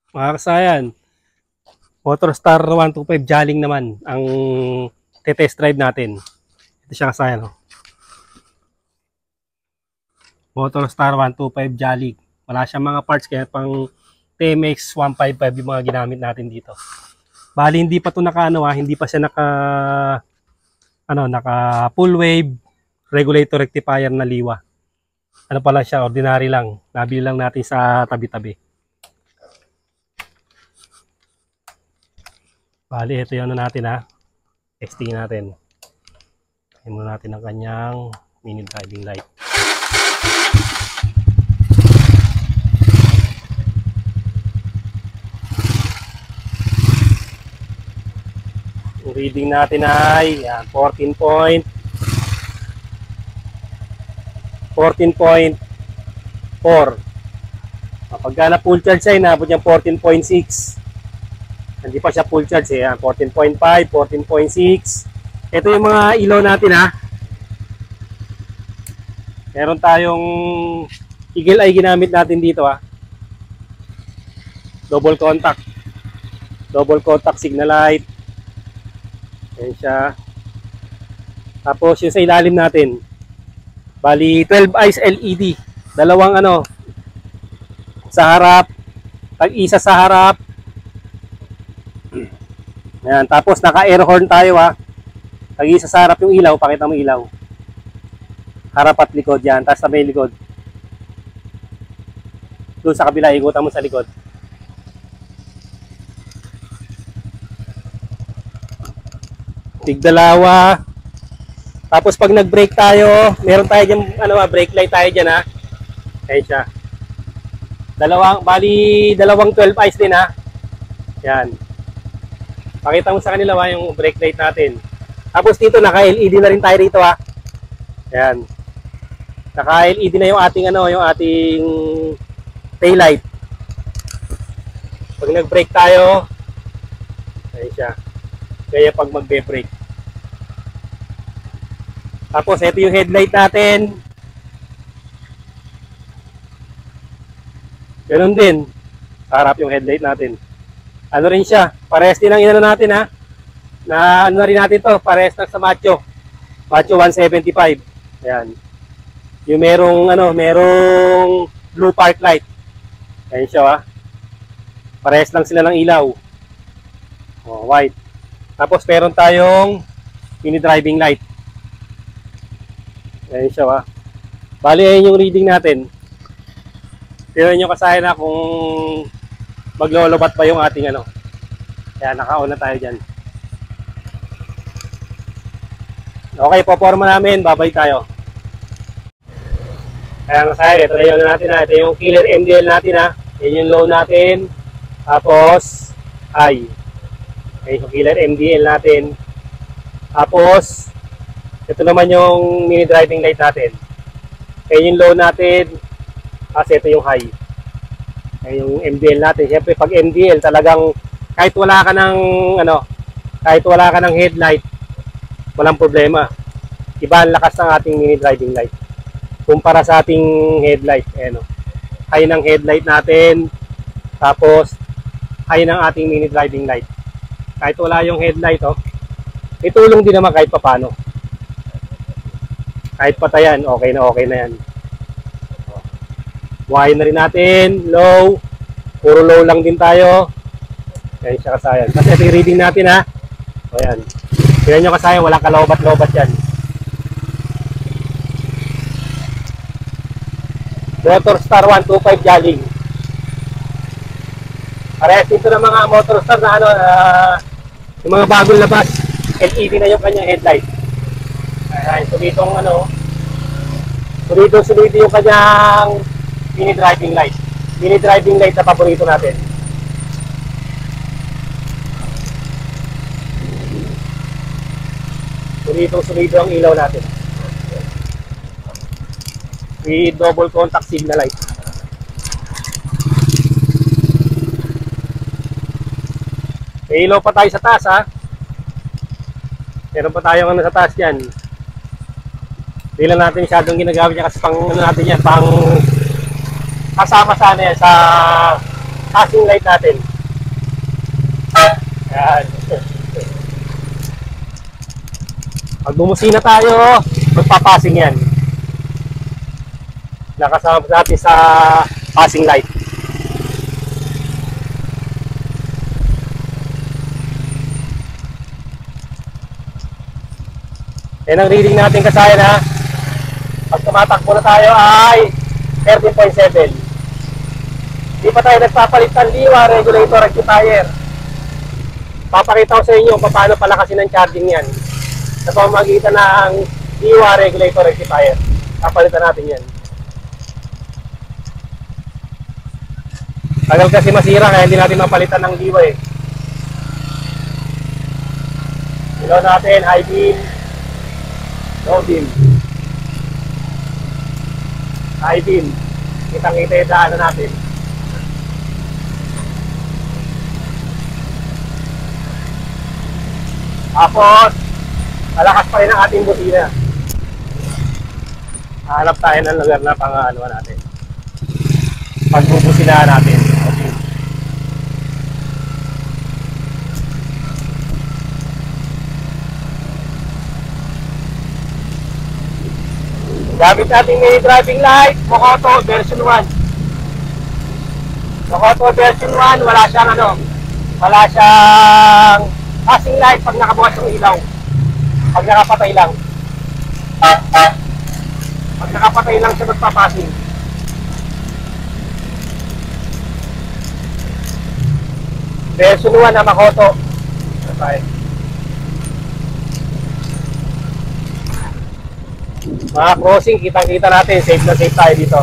Mga kasayan, Motorstar 125 Jaling naman ang test drive natin. Ito siya kasayan. Oh. Motorstar 125 Jaling. Wala siyang mga parts kaya pang TMX 155 yung mga ginamit natin dito. Bali hindi pa ito hindi pa siya naka full wave regulator rectifier na liwa. Ano pala siya, ordinary lang. Nabili lang natin sa tabi-tabi. Bali, ito yung natin testing natin. Tingnan muna natin ang kanyang mini driving light. Yung reading natin ay 14.4. Kapag na full charge ay nabot niyang 14.6. Hindi pa siya full charge 14.5, 14.6. Ito yung mga ilaw natin Meron tayong eagle eye ginamit natin dito Double contact signal light. Ayan siya. Tapos yung sa ilalim natin. Bali 12 eyes LED. Dalawang sa harap, tag-isa sa harap. Ayan, tapos naka-air horn tayo Tag-isa sa harap yung ilaw, pakita mo ilaw. Harap at likod yan, tapos sa may likod. Doon sa kabila, ikutan mo sa likod. Tigdalawa. Tapos pag nag-brake tayo, meron tayo dyan, brake light tayo dyan Ayan siya. Bali, dalawang 12 eyes din Yan. Pakita mo sa kanila yung brake light natin. Tapos dito naka-LED na rin tayo rito Ayan. Naka-LED na yung ating yung ating tail light. Pag nag-brake tayo, ayan siya. Kaya pag magbe-brake. Tapos ito yung headlight natin. Ganun din. Harap yung headlight natin. Ano rin siya, parehas din ang inano natin na ano rin natin to, parehas lang sa Macho 175. Ayan. Yung merong blue park light. Ayan siya parehas lang sila ng ilaw. White. Tapos meron tayong mini driving light. Ayan siya Bali ayan yung reading natin. Tingnan nyo kasayan kung maglolobat pa yung ating Kaya naka-on na tayo dyan. Okay, poporma namin. Babay tayo. Kaya masaya, ito na yun natin Ito yung killer MDL natin Yan yung low natin. Tapos, high. Okay, yung killer MDL natin. Tapos, ito naman yung mini driving light natin. Yan yung low natin. Kasi ito yung high. Yung MDL natin. Siyempre pag MDL talagang kahit wala ka ng headlight, walang problema. Iba ang lakas ng ating mini driving light kumpara sa ating headlight. High ng headlight natin, tapos high ng ating mini driving light. Kahit wala yung headlight may tulong din naman kahit papano. Kahit patayan, okay na yan. Wire na rin natin, low. Puro low lang din tayo. Ayan siya kasayan. Kasi ito yung reading natin Ayan. Tignan nyo kasayan, walang kalobat-lobat yan. Motorstar 125 Jaling. Parehas dito ng mga Motorstar na yung mga bagong labas. LED na yung kanyang headlight. Ayan, sulitong sulito yung kanyang mini driving light. Mini driving light na paborito natin. Sulito ang ilaw natin. With double contact signal light. May ilaw pa tayo sa taas Meron pa tayong sa taas yan. Hindi lang natin masyadong ginagamit niya kasi pang natin yan, pang kasama sana yan sa passing light natin. Yan. Pag bumusina tayo, magpapassing yan. Nakasama natin sa passing light. Yan ang reading natin kasayan ha. Pag tumatakbo na tayo ay 13.7. Hindi pa tayo nagpapalit ng liwa, regulator, rectifier. Papakita ko sa inyo kung paano palakasin ang charging yan. Sa pamamagitan ng liwa, regulator, rectifier. Papalitan natin yan. Tagal kasi masira kaya hindi natin mapalitan ng liwa eh. Ilaw natin, high beam, low beam. High beam. Kitang-kita yung daanan natin. Tapos, malakas pa rin ang ating busina. Hanap tayo ng lugar na pang-ano natin. Pagbubusinahan natin. Okay. Gamit natin may driving light, Mokoto version 1. Mokoto version 1, wala siyang passing light pag nakabukas yung ilaw. Pag nakapatay lang. Pag nakapatay lang siya magpapassing. Version 1 na Mokoto. Okay. Mga crossing, kitang-kita natin. Safe na safe tayo dito.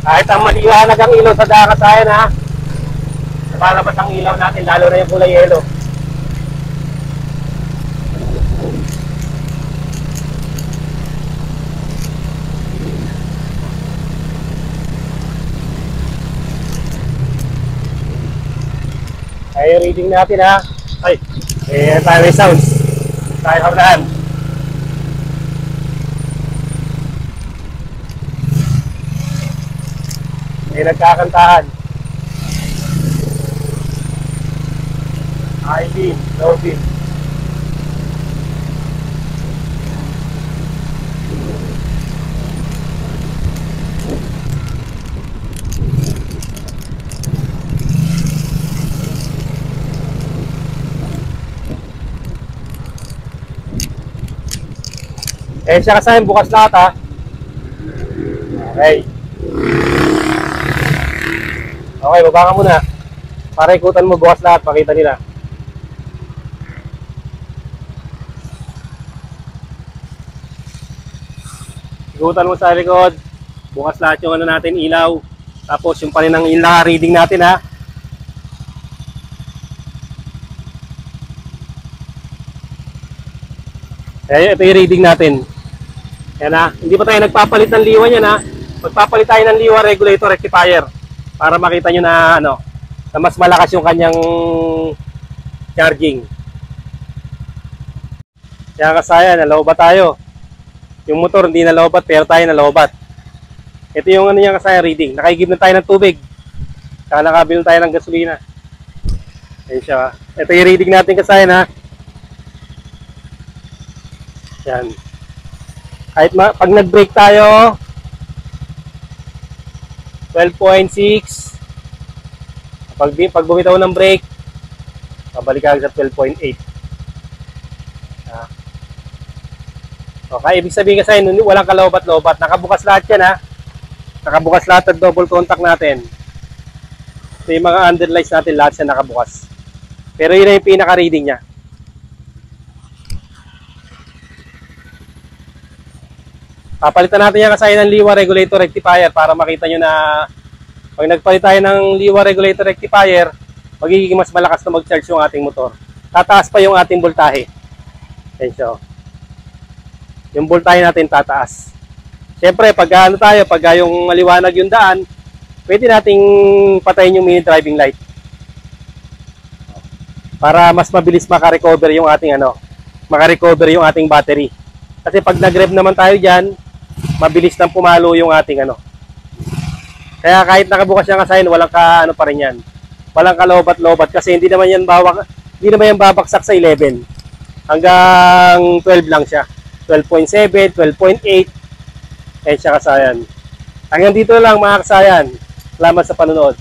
Kahit ang maliwanag ang ilaw sa dakasayan ha. Palabas ang ilaw natin, lalo na yung kulay yellow. Ay, reading natin ha. Ay, tayo may sounds. Tayo kablaan. May nagkakantahan. High beam, low beam. Siya kasi bukas lahat ha. Okay. Okay, baba ka muna. Para ikutan mo bukas lahat, pakita nila. Ikutan mo sa likod. Bukas lahat yung ano natin, ilaw. Tapos yung panin ng ilaw, reading natin ha. Ito yung reading natin. Yan ha. Hindi pa tayo nagpapalit ng liwa niyan ha. Magpapalit tayo ng liwa, regulator, rectifier. Para makita nyo na ano, na mas malakas yung kanyang charging. Kaya kasaya, nalobat tayo. Yung motor hindi nalobat, pero tayo nalobat. Ito yung ano niya kasaya reading. Nakaigib na tayo ng tubig. Kaya nakabil tayo ng gasolina. Ayan siya. Ito yung reading natin kasaya na. Yan. Kahit pag nag-brake tayo, 12.6. Pag bumitaw ng brake, pabalik ka sa 12.8. Okay, ibig sabihin kasi walang kalobat-lobat. Nakabukas lahat yan ha. Nakabukas lahat at double contact natin. So yung mga underlights natin, lahat siya nakabukas. Pero yun na yung pinaka-reading niya. Papalitan natin yan kasi ng liwa regulator rectifier para makita nyo na pag nagpalit tayo ng liwa regulator rectifier, magiging mas malakas na mag-charge yung ating motor. Tataas pa yung ating voltahe. Ayan siya. Yung voltahe natin tataas. Siyempre, pag ano tayo, pag yung maliwanag yung daan, pwede nating patayin yung mini driving light. Para mas mabilis makarecover yung ating makarecover yung ating battery. Kasi pag nag-rev naman tayo diyan, mabilis nang pumalo yung ating Kaya kahit nakabukas yung sign, walang pa rin yan. Walang kalobat-lobat kasi hindi naman yan babaksak sa 11. Hanggang 12 lang siya. 12.7, 12.8. Siya kasayan. Hanggang dito lang mga kasayan. Salamat sa panonood.